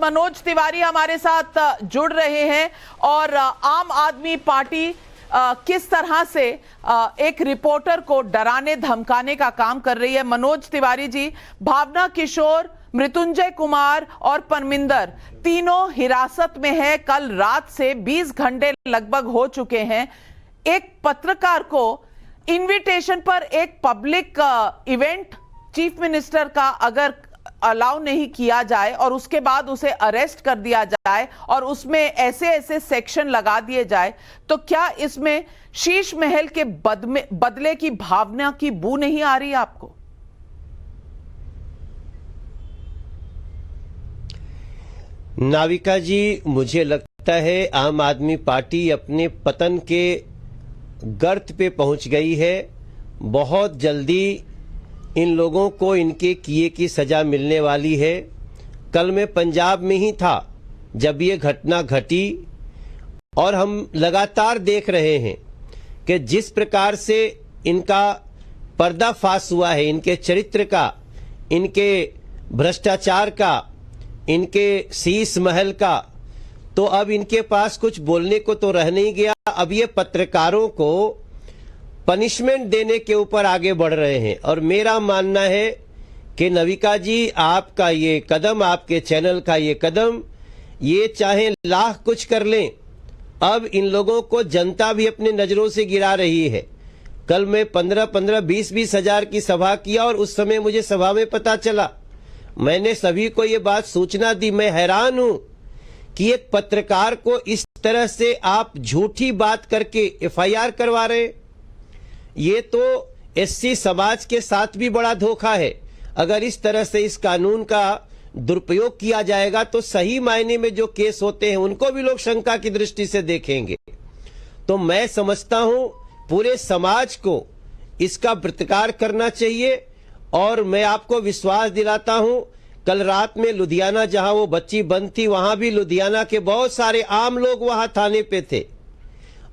मनोज तिवारी हमारे साथ जुड़ रहे हैं और आम आदमी पार्टी किस तरह से एक रिपोर्टर को डराने धमकाने का काम कर रही है। मनोज तिवारी जी, भावना किशोर, मृत्युंजय कुमार और परमिंदर तीनों हिरासत में है। कल रात से 20 घंटे लगभग हो चुके हैं। एक पत्रकार को इनविटेशन पर एक पब्लिक इवेंट चीफ मिनिस्टर का अगर अलाउ नहीं किया जाए और उसके बाद उसे अरेस्ट कर दिया जाए और उसमें ऐसे ऐसे सेक्शन लगा दिए जाए, तो क्या इसमें शीश महल के बदले की भावना की बू नहीं आ रही आपको? नाविका जी, मुझे लगता है आम आदमी पार्टी अपने पतन के गर्त पे पहुंच गई है। बहुत जल्दी इन लोगों को इनके किए की सजा मिलने वाली है। कल मैं पंजाब में ही था जब ये घटना घटी और हम लगातार देख रहे हैं कि जिस प्रकार से इनका पर्दाफाश हुआ है, इनके चरित्र का, इनके भ्रष्टाचार का, इनके शीश महल का, तो अब इनके पास कुछ बोलने को तो रह नहीं गया। अब ये पत्रकारों को पनिशमेंट देने के ऊपर आगे बढ़ रहे हैं। और मेरा मानना है कि नविका जी, आपका ये कदम, आपके चैनल का ये कदम, ये चाहे लाख कुछ कर लें, अब इन लोगों को जनता भी अपने नजरों से गिरा रही है। कल मैं 15-15, 20-20 हजार की सभा किया और उस समय मुझे सभा में पता चला, मैंने सभी को ये बात सूचना दी। मैं हैरान हूं कि एक पत्रकार को इस तरह से आप झूठी बात करके FIR करवा रहे। ये तो SC समाज के साथ भी बड़ा धोखा है। अगर इस तरह से इस कानून का दुरुपयोग किया जाएगा तो सही मायने में जो केस होते हैं उनको भी लोग शंका की दृष्टि से देखेंगे। तो मैं समझता हूं पूरे समाज को इसका प्रतिकार करना चाहिए। और मैं आपको विश्वास दिलाता हूं, कल रात में लुधियाना जहां वो बच्ची बंद थी, वहां भी लुधियाना के बहुत सारे आम लोग वहां थाने पे थे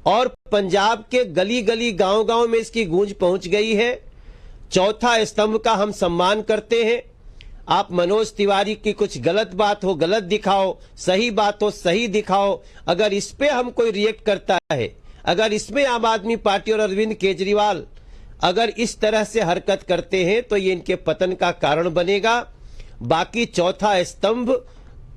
और पंजाब के गली गली गांव गांव में इसकी गूंज पहुंच गई है। चौथा स्तंभ का हम सम्मान करते हैं। आप मनोज तिवारी की कुछ गलत बात हो गलत दिखाओ, सही बात हो सही दिखाओ। अगर इस पे हम कोई रिएक्ट करता है, अगर इसमें आम आदमी पार्टी और अरविंद केजरीवाल अगर इस तरह से हरकत करते हैं तो ये इनके पतन का कारण बनेगा। बाकी चौथा स्तंभ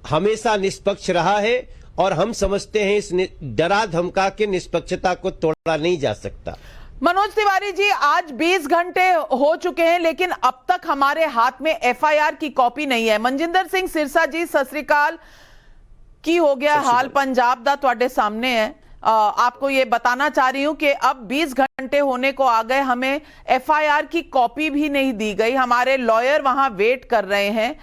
हमेशा निष्पक्ष रहा है और हम समझते हैं इस डरा धमका के निष्पक्षता को तोड़ा नहीं जा सकता। मनोज तिवारी जी, आज 20 घंटे हो चुके हैं लेकिन अब तक हमारे हाथ में FIR की कॉपी नहीं है। मनजिंदर सिंह सिरसा जी, सत श्री अकाल। की हो गया हाल पंजाब दा तुहाडे सामने है। आपको ये बताना चाह रही हूं कि अब 20 घंटे होने को आ गए, हमें FIR की कॉपी भी नहीं दी गई। हमारे लॉयर वहां वेट कर रहे हैं।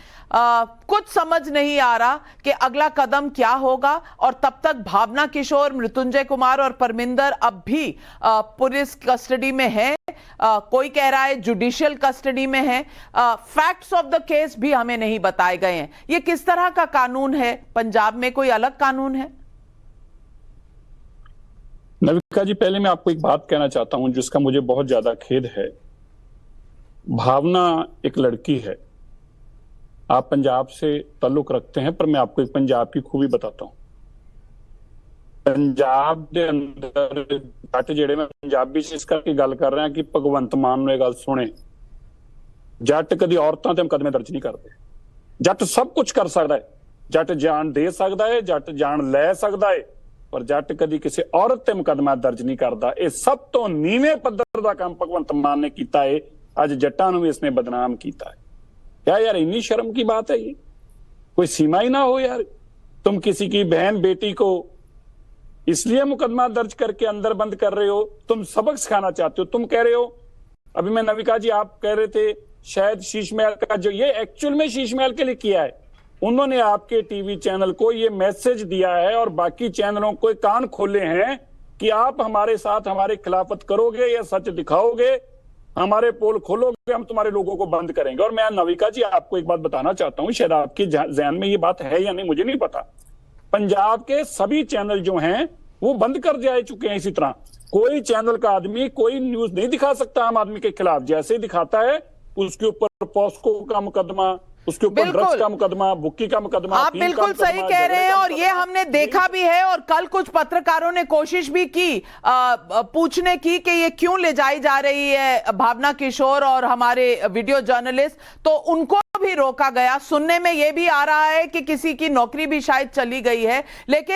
कुछ समझ नहीं आ रहा कि अगला कदम क्या होगा। और तब तक भावना किशोर, मृत्युंजय कुमार और परमिंदर अब भी पुलिस कस्टडी में है। कोई कह रहा है जुडिशियल कस्टडी में है। फैक्ट्स ऑफ द केस भी हमें नहीं बताए गए हैं। ये किस तरह का कानून है? पंजाब में कोई अलग कानून है? नविका जी, पहले मैं आपको एक बात कहना चाहता हूं जिसका मुझे बहुत ज्यादा खेद है। भावना एक लड़की है। आप पंजाब से ताल्लुक रखते हैं, पर मैं आपको एक पंजाब की खूबी बताता हूं। पंजाब के अंदर जट जेड़े, मैं पंजाबी से इस करके गल कर रहा कि भगवंत मान ने गल सुने, जट कदी औरतां ते मुकदमे दर्ज नहीं करते। जट सब कुछ कर सकता है, जट जान दे सकता है, जट जान लै सकता है, पर जट कदी किसी औरत ते मुकदमा दर्ज नहीं करता। यह सब तो नीवें पद्धर का काम भगवंत मान ने किया है। अज जट्टां नूं भी इसने बदनाम किया है। क्या यार, इन्नी शर्म की बात है? ये कोई सीमा ही ना हो यार। तुम किसी की बहन बेटी को इसलिए मुकदमा दर्ज करके अंदर बंद कर रहे हो, तुम सबक सिखाना चाहते हो। तुम कह रहे हो, अभी मैं नविका जी, आप कह रहे थे शायद शीश महल का, जो ये एक्चुअल में शीश महल के लिए किया है, उन्होंने आपके टीवी चैनल को ये मैसेज दिया है और बाकी चैनलों को कान खोले हैं कि आप हमारे साथ हमारे खिलाफत करोगे या सच दिखाओगे, हमारे पोल खोलोगे, हम तुम्हारे लोगों को बंद करेंगे। और मैं नविका जी आपको एक बात बताना चाहता हूं, शायद आपकी ज़हन में ये बात है या नहीं मुझे नहीं पता। पंजाब के सभी चैनल जो हैं वो बंद कर दिए चुके हैं। इसी तरह कोई चैनल का आदमी कोई न्यूज नहीं दिखा सकता आम आदमी के खिलाफ। जैसे ही दिखाता है उसके ऊपर पॉस्को का मुकदमा, उसके ऊपर बिल्कुल। ड्रग्स का मुकदमा, बुक्की का मुकदमा, आप अफीम का बिल्कुल सही मुकदमा, कह रहे झगड़े हैं का और ये मुकदमा। हमने देखा भी है। और कल कुछ पत्रकारों ने कोशिश भी की पूछने की कि ये क्यों ले जाई जा रही है भावना किशोर और हमारे वीडियो जर्नलिस्ट, तो उनको भी रोका गया। सुनने में ये भी आ रहा है कि किसी की नौकरी भी शायद चली गई है, लेकिन